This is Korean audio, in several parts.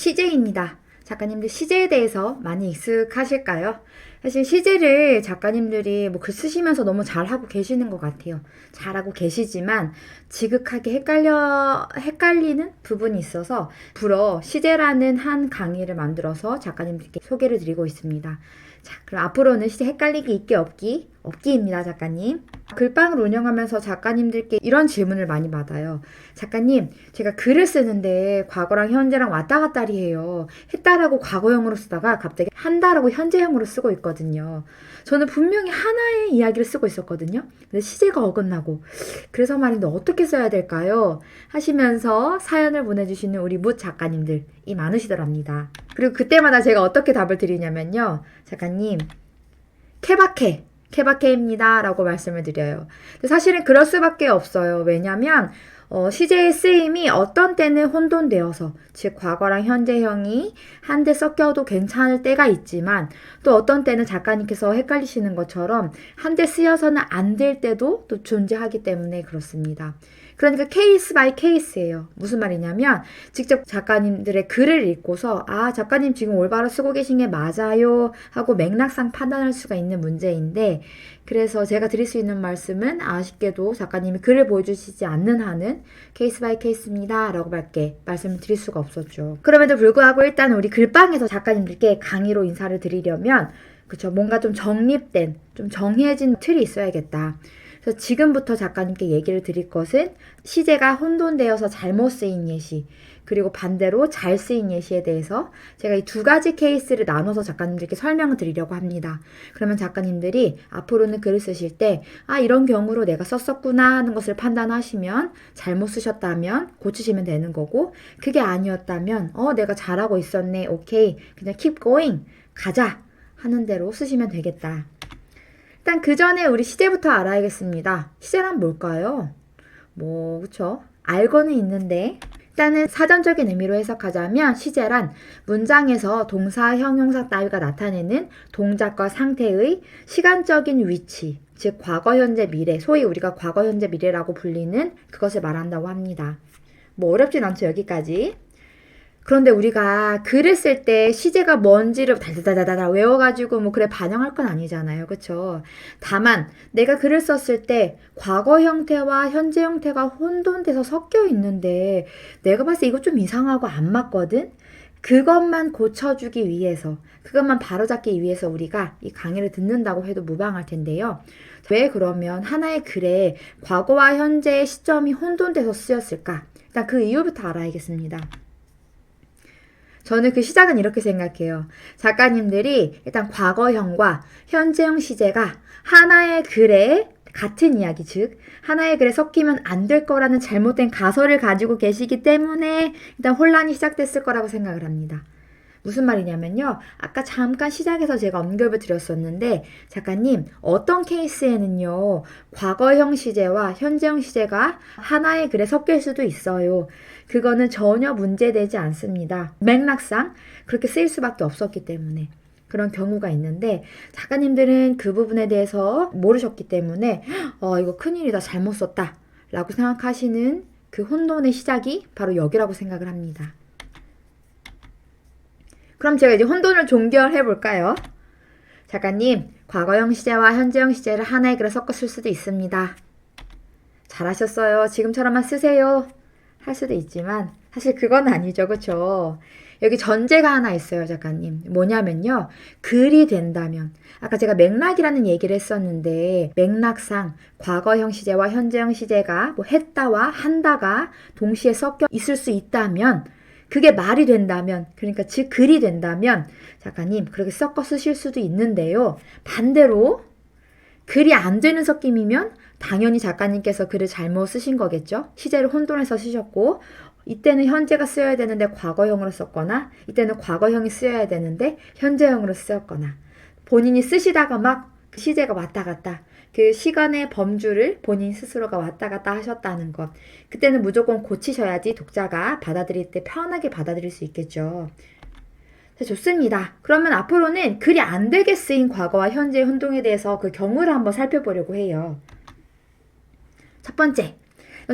시제입니다. 작가님들 시제에 대해서 많이 익숙하실까요? 사실 시제를 작가님들이 뭐 글 쓰시면서 너무 잘하고 계시는 것 같아요. 잘하고 계시지만 지극하게 헷갈리는 부분이 있어서 시제라는 한 강의를 만들어서 작가님들께 소개를 드리고 있습니다. 자, 그럼 앞으로는 시제 헷갈리기 있기 없기입니다, 작가님. 글방을 운영하면서 작가님들께 이런 질문을 많이 받아요. 작가님, 제가 글을 쓰는데 과거랑 현재랑 왔다 갔다리 해요. 했다라고 과거형으로 쓰다가 갑자기 한다라고 현재형으로 쓰고 있거든요. 저는 분명히 하나의 이야기를 쓰고 있었거든요. 근데 시제가 어긋나고. 그래서 말인데 어떻게 써야 될까요? 하시면서 사연을 보내주시는 우리 묻 작가님들이 많으시더랍니다. 그리고 그때마다 제가 어떻게 답을 드리냐면요. 작가님, 케바케입니다 라고 말씀을 드려요. 근데 사실은 그럴 수밖에 없어요. 왜냐면 시제의 쓰임이 어떤 때는 혼돈되어서, 즉 과거랑 현재형이 한데 섞여도 괜찮을 때가 있지만, 또 어떤 때는 작가님께서 헷갈리시는 것처럼 한데 쓰여서는 안 될 때도 또 존재하기 때문에 그렇습니다. 그러니까 케이스 바이 케이스예요. 무슨 말이냐면 직접 작가님들의 글을 읽고서 작가님 지금 올바로 쓰고 계신 게 맞아요 하고 맥락상 판단할 수가 있는 문제인데, 그래서 제가 드릴 수 있는 말씀은 아쉽게도 작가님이 글을 보여주시지 않는 한은 케이스 바이 케이스입니다 라고 밖에 말씀을 드릴 수가 없었죠. 그럼에도 불구하고 일단 우리 글방에서 작가님들께 강의로 인사를 드리려면 뭔가 좀 정립된, 좀 정해진 틀이 있어야겠다. 그래서 지금부터 작가님께 얘기를 드릴 것은 시제가 혼돈되어서 잘못 쓰인 예시, 그리고 반대로 잘 쓰인 예시에 대해서 제가 이 두 가지 케이스를 나눠서 작가님들께 설명을 드리려고 합니다. 그러면 작가님들이 앞으로는 글을 쓰실 때 이런 경우로 내가 썼었구나 하는 것을 판단하시면, 잘못 쓰셨다면 고치시면 되는 거고, 그게 아니었다면 내가 잘하고 있었네, 오케이, 그냥 keep going, 가자 하는 대로 쓰시면 되겠다. 일단 그 전에 우리 시제부터 알아야겠습니다. 시제란 뭘까요? 그쵸? 알고는 있는데, 일단은 사전적인 의미로 해석하자면 시제란 문장에서 동사, 형용사 따위가 나타내는 동작과 상태의 시간적인 위치, 즉 과거, 현재, 미래, 소위 우리가 과거, 현재, 미래라고 불리는 그것을 말한다고 합니다. 어렵진 않죠, 여기까지. 그런데 우리가 글을 쓸 때 시제가 뭔지를 달달달달 외워가지고 그래 반영할 건 아니잖아요. 그쵸? 다만 내가 글을 썼을 때 과거 형태와 현재 형태가 혼돈돼서 섞여 있는데 내가 봤을 때 이거 좀 이상하고 안 맞거든? 그것만 고쳐주기 위해서, 그것만 바로잡기 위해서 우리가 이 강의를 듣는다고 해도 무방할 텐데요. 왜 그러면 하나의 글에 과거와 현재의 시점이 혼돈돼서 쓰였을까? 일단 그 이유부터 알아야겠습니다. 저는 그 시작은 이렇게 생각해요. 작가님들이 일단 과거형과 현재형 시제가 하나의 글에 같은 이야기, 즉 하나의 글에 섞이면 안 될 거라는 잘못된 가설을 가지고 계시기 때문에 일단 혼란이 시작됐을 거라고 생각을 합니다. 무슨 말이냐면요. 아까 잠깐 시작에서 제가 언급을 드렸었는데, 작가님, 어떤 케이스에는요, 과거형 시제와 현재형 시제가 하나의 글에 섞일 수도 있어요. 그거는 전혀 문제되지 않습니다. 맥락상 그렇게 쓰일 수밖에 없었기 때문에 그런 경우가 있는데, 작가님들은 그 부분에 대해서 모르셨기 때문에 이거 큰일이다, 잘못 썼다 라고 생각하시는 그 혼돈의 시작이 바로 여기라고 생각을 합니다. 그럼 제가 이제 혼돈을 종결해 볼까요? 작가님, 과거형 시제와 현재형 시제를 하나의 글에 섞어 쓸 수도 있습니다. 잘하셨어요. 지금처럼만 쓰세요. 할 수도 있지만 사실 그건 아니죠. 그쵸? 여기 전제가 하나 있어요, 작가님. 뭐냐면요. 글이 된다면, 아까 제가 맥락이라는 얘기를 했었는데, 맥락상 과거형 시제와 현재형 시제가 했다와 한다가 동시에 섞여 있을 수 있다면, 그게 말이 된다면, 그러니까 즉 글이 된다면 작가님 그렇게 섞어 쓰실 수도 있는데요. 반대로 글이 안 되는 섞임이면 당연히 작가님께서 글을 잘못 쓰신 거겠죠. 시제를 혼돈해서 쓰셨고, 이때는 현재가 쓰여야 되는데 과거형으로 썼거나, 이때는 과거형이 쓰여야 되는데 현재형으로 쓰였거나, 본인이 쓰시다가 그 시제가 왔다 갔다, 그 시간의 범주를 본인 스스로가 왔다 갔다 하셨다는 것, 그때는 무조건 고치셔야지 독자가 받아들일 때 편하게 받아들일 수 있겠죠. 좋습니다. 그러면 앞으로는 글이 안 되게 쓰인 과거와 현재의 혼동에 대해서 그 경우를 한번 살펴보려고 해요. 첫 번째,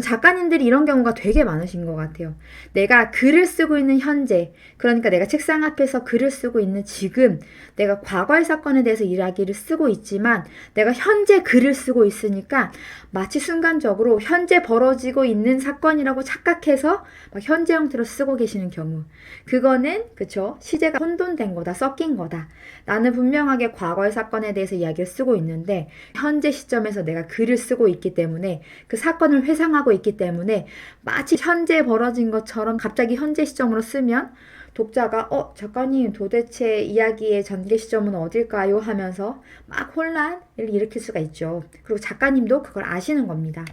작가님들이 이런 경우가 되게 많으신 것 같아요. 내가 글을 쓰고 있는 현재, 그러니까 내가 책상 앞에서 글을 쓰고 있는 지금, 내가 과거의 사건에 대해서 이야기를 쓰고 있지만 내가 현재 글을 쓰고 있으니까 마치 순간적으로 현재 벌어지고 있는 사건이라고 착각해서 막 현재 형태로 쓰고 계시는 경우, 그거는 그쵸, 시제가 혼돈된 거다, 섞인 거다. 나는 분명하게 과거의 사건에 대해서 이야기를 쓰고 있는데 현재 시점에서 내가 글을 쓰고 있기 때문에 그 사건을 회상하고 있기 때문에 마치 현재 벌어진 것처럼 갑자기 현재 시점으로 쓰면 독자가 작가님 도대체 이야기의 전개 시점은 어딜까요? 하면서 막 혼란을 일으킬 수가 있죠. 그리고 작가님도 그걸 아시는 겁니다.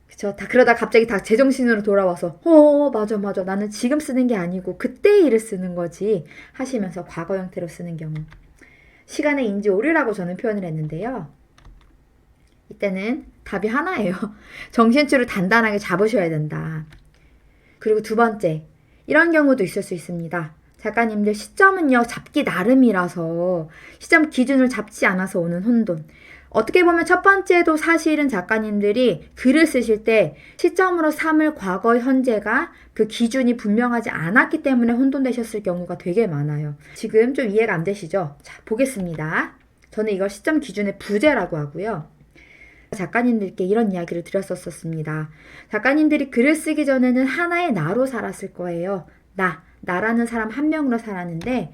그쵸? 그러다 갑자기 다 제정신으로 돌아와서 맞아 나는 지금 쓰는 게 아니고 그때의 일을 쓰는 거지 하시면서 과거 형태로 쓰는 경우, 시간의 인지 오류라고 저는 표현을 했는데요. 이때는 답이 하나예요. 정신줄을 단단하게 잡으셔야 된다. 그리고 두 번째, 이런 경우도 있을 수 있습니다. 작가님들 시점은요, 잡기 나름이라서 시점 기준을 잡지 않아서 오는 혼돈. 어떻게 보면 첫 번째도 사실은 작가님들이 글을 쓰실 때 시점으로 삼을 과거, 현재가 그 기준이 분명하지 않았기 때문에 혼돈되셨을 경우가 되게 많아요. 지금 좀 이해가 안 되시죠? 자, 보겠습니다. 저는 이걸 시점 기준의 부재라고 하고요. 작가님들께 이런 이야기를 드렸었습니다. 작가님들이 글을 쓰기 전에는 하나의 나로 살았을 거예요. 나라는 사람 한 명으로 살았는데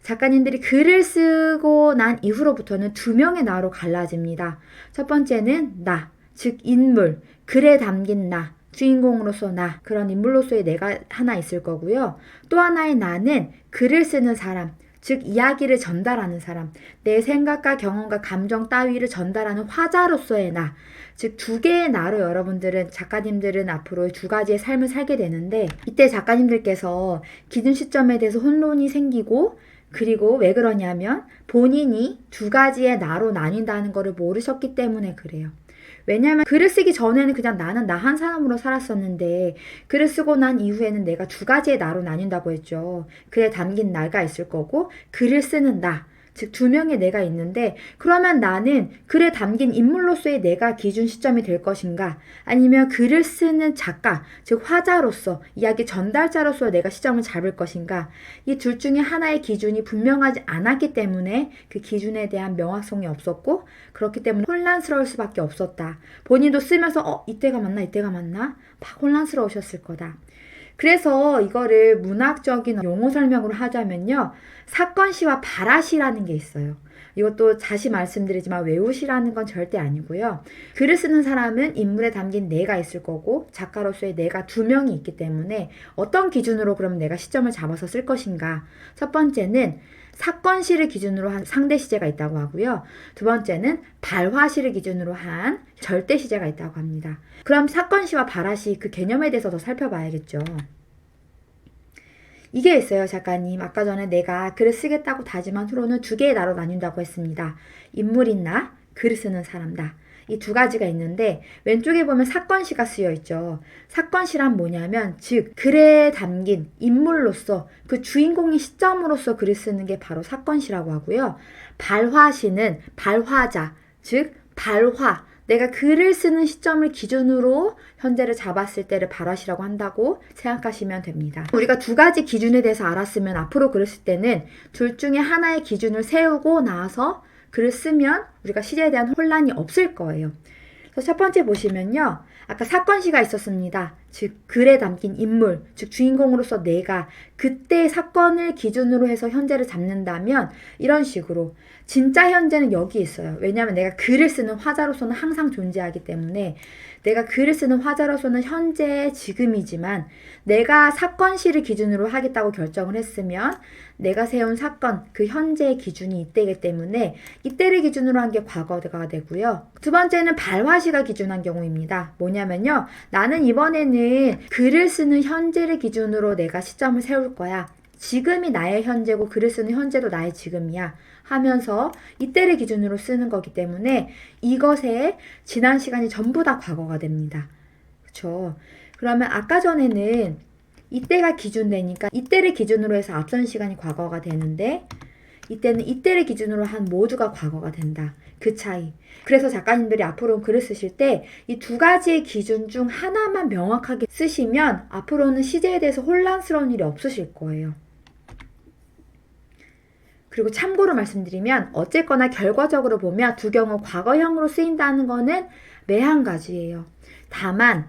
작가님들이 글을 쓰고 난 이후로부터는 두 명의 나로 갈라집니다. 첫 번째는 나, 즉 인물, 글에 담긴 나, 주인공으로서 나, 그런 인물로서의 내가 하나 있을 거고요. 또 하나의 나는 글을 쓰는 사람, 즉 이야기를 전달하는 사람, 내 생각과 경험과 감정 따위를 전달하는 화자로서의 나, 즉 두 개의 나로 여러분들은, 작가님들은 앞으로 두 가지의 삶을 살게 되는데, 이때 작가님들께서 기준 시점에 대해서 혼돈이 생기고, 그리고 왜 그러냐면 본인이 두 가지의 나로 나뉜다는 것을 모르셨기 때문에 그래요. 왜냐하면 글을 쓰기 전에는 그냥 나는 나 한 사람으로 살았었는데 글을 쓰고 난 이후에는 내가 두 가지의 나로 나뉜다고 했죠. 글에 담긴 나가 있을 거고 글을 쓰는 나, 즉 두 명의 내가 있는데, 그러면 나는 글에 담긴 인물로서의 내가 기준 시점이 될 것인가, 아니면 글을 쓰는 작가, 즉 화자로서, 이야기 전달자로서 내가 시점을 잡을 것인가, 이 둘 중에 하나의 기준이 분명하지 않았기 때문에 그 기준에 대한 명확성이 없었고, 그렇기 때문에 혼란스러울 수밖에 없었다. 본인도 쓰면서 이때가 맞나 막 혼란스러우셨을 거다. 그래서 이거를 문학적인 용어 설명으로 하자면요, 사건시와 발화시라는 게 있어요. 이것도 다시 말씀드리지만 외우시라는 건 절대 아니고요. 글을 쓰는 사람은 인물에 담긴 내가 있을 거고 작가로서의 내가 두 명이 있기 때문에 어떤 기준으로 그럼 내가 시점을 잡아서 쓸 것인가. 첫 번째는 사건시를 기준으로 한 상대시제가 있다고 하고요. 두 번째는 발화시를 기준으로 한 절대시제가 있다고 합니다. 그럼 사건시와 발화시, 그 개념에 대해서 더 살펴봐야겠죠. 이게 있어요, 작가님. 아까 전에 내가 글을 쓰겠다고 다짐한 후로는 두 개의 나로 나뉜다고 했습니다. 인물인 나, 글을 쓰는 사람다. 이 두 가지가 있는데 왼쪽에 보면 사건시가 쓰여 있죠. 사건시란 뭐냐면 즉 글에 담긴 인물로서 그 주인공의 시점으로서 글을 쓰는 게 바로 사건시라고 하고요. 발화시는 발화자, 즉 발화, 내가 글을 쓰는 시점을 기준으로 현재를 잡았을 때를 발화시라고 한다고 생각하시면 됩니다. 우리가 두 가지 기준에 대해서 알았으면 앞으로 글을 쓸 때는 둘 중에 하나의 기준을 세우고 나서 글을 쓰면 우리가 시제에 대한 혼란이 없을 거예요. 그래서 첫 번째 보시면요. 아까 사건시가 있었습니다. 즉 글에 담긴 인물, 즉 주인공으로서 내가 그때의 사건을 기준으로 해서 현재를 잡는다면 이런 식으로 진짜 현재는 여기 있어요. 왜냐하면 내가 글을 쓰는 화자로서는 항상 존재하기 때문에 내가 글을 쓰는 화자로서는 현재 지금이지만 내가 사건시를 기준으로 하겠다고 결정을 했으면 내가 세운 사건, 그 현재의 기준이 이때이기 때문에 이때를 기준으로 한 게 과거가 되고요. 두 번째는 발화시가 기준한 경우입니다. 뭐냐면요. 나는 이번에는 글을 쓰는 현재를 기준으로 내가 시점을 세울 거야. 지금이 나의 현재고 글을 쓰는 현재도 나의 지금이야 하면서 이때를 기준으로 쓰는 거기 때문에 이것에 지난 시간이 전부 다 과거가 됩니다. 그렇죠? 그러면 아까 전에는 이때가 기준되니까 이때를 기준으로 해서 앞선 시간이 과거가 되는데 이때는 이때를 기준으로 한 모두가 과거가 된다. 그 차이. 그래서 작가님들이 앞으로 글을 쓰실 때 이 두 가지의 기준 중 하나만 명확하게 쓰시면 앞으로는 시제에 대해서 혼란스러운 일이 없으실 거예요. 그리고 참고로 말씀드리면 어쨌거나 결과적으로 보면 두 경우 과거형으로 쓰인다는 거는 매한 가지예요. 다만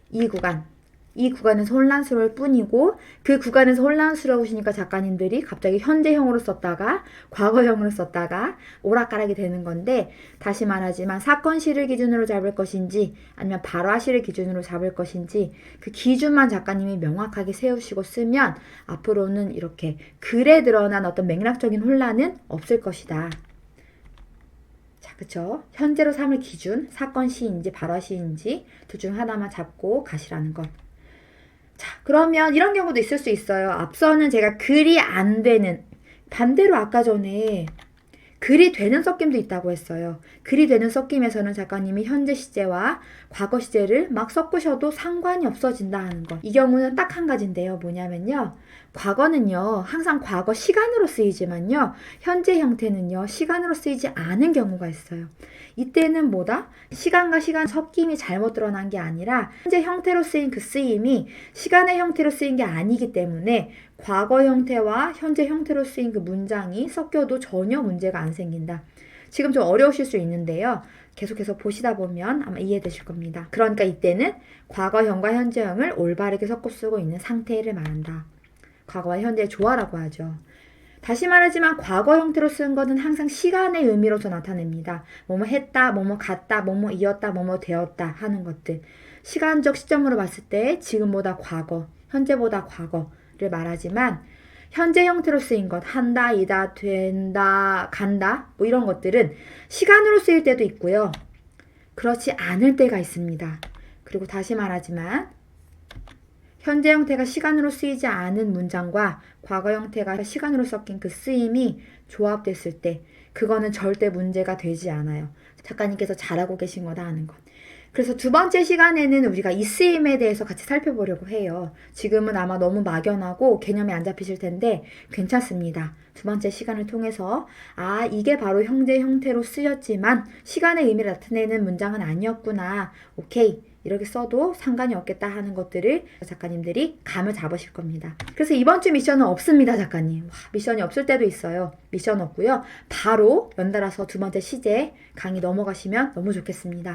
이 구간에서 혼란스러울 뿐이고 그 구간에서 혼란스러우시니까 작가님들이 갑자기 현재형으로 썼다가 과거형으로 썼다가 오락가락이 되는 건데, 다시 말하지만 사건 시를 기준으로 잡을 것인지 아니면 발화 시를 기준으로 잡을 것인지 그 기준만 작가님이 명확하게 세우시고 쓰면 앞으로는 이렇게 글에 드러난 어떤 맥락적인 혼란은 없을 것이다. 자, 그쵸? 현재로 삼을 기준, 사건 시인지 발화 시인지 둘 중 하나만 잡고 가시라는 것. 자, 그러면 이런 경우도 있을 수 있어요. 앞서는 제가 글이 안 되는, 반대로 아까 전에 글이 되는 섞임도 있다고 했어요. 글이 되는 섞임에서는 작가님이 현재 시제와 과거 시제를 막 섞으셔도 상관이 없어진다 하는 것. 이 경우는 딱 한 가지인데요. 뭐냐면요. 과거는요, 항상 과거 시간으로 쓰이지만요, 현재 형태는요, 시간으로 쓰이지 않은 경우가 있어요. 이때는 뭐다? 시간과 시간 섞임이 잘못 드러난 게 아니라 현재 형태로 쓰인 그 쓰임이 시간의 형태로 쓰인 게 아니기 때문에 과거 형태와 현재 형태로 쓰인 그 문장이 섞여도 전혀 문제가 안 생긴다. 지금 좀 어려우실 수 있는데요. 계속해서 보시다 보면 아마 이해되실 겁니다. 그러니까 이때는 과거형과 현재형을 올바르게 섞어 쓰고 있는 상태를 말한다. 과거와 현재의 조화라고 하죠. 다시 말하지만 과거 형태로 쓴 것은 항상 시간의 의미로서 나타냅니다. 뭐뭐 했다, 뭐뭐 갔다, 뭐뭐 이었다, 뭐뭐 되었다 하는 것들. 시간적 시점으로 봤을 때 지금보다 과거, 현재보다 과거를 말하지만 현재 형태로 쓰인 것, 한다, 이다, 된다, 간다 뭐 이런 것들은 시간으로 쓰일 때도 있고요. 그렇지 않을 때가 있습니다. 그리고 다시 말하지만 현재 형태가 시간으로 쓰이지 않은 문장과 과거 형태가 시간으로 섞인 그 쓰임이 조합됐을 때 그거는 절대 문제가 되지 않아요. 작가님께서 잘하고 계신 거다 하는 것. 그래서 두 번째 시간에는 우리가 이 쓰임에 대해서 같이 살펴보려고 해요. 지금은 아마 너무 막연하고 개념이 안 잡히실 텐데 괜찮습니다. 두 번째 시간을 통해서 이게 바로 현재 형태로 쓰였지만 시간의 의미를 나타내는 문장은 아니었구나. 오케이. 이렇게 써도 상관이 없겠다 하는 것들을 작가님들이 감을 잡으실 겁니다. 그래서 이번 주 미션은 없습니다, 작가님. 미션이 없을 때도 있어요. 미션 없고요. 바로 연달아서 두 번째 시제 강의 넘어가시면 너무 좋겠습니다.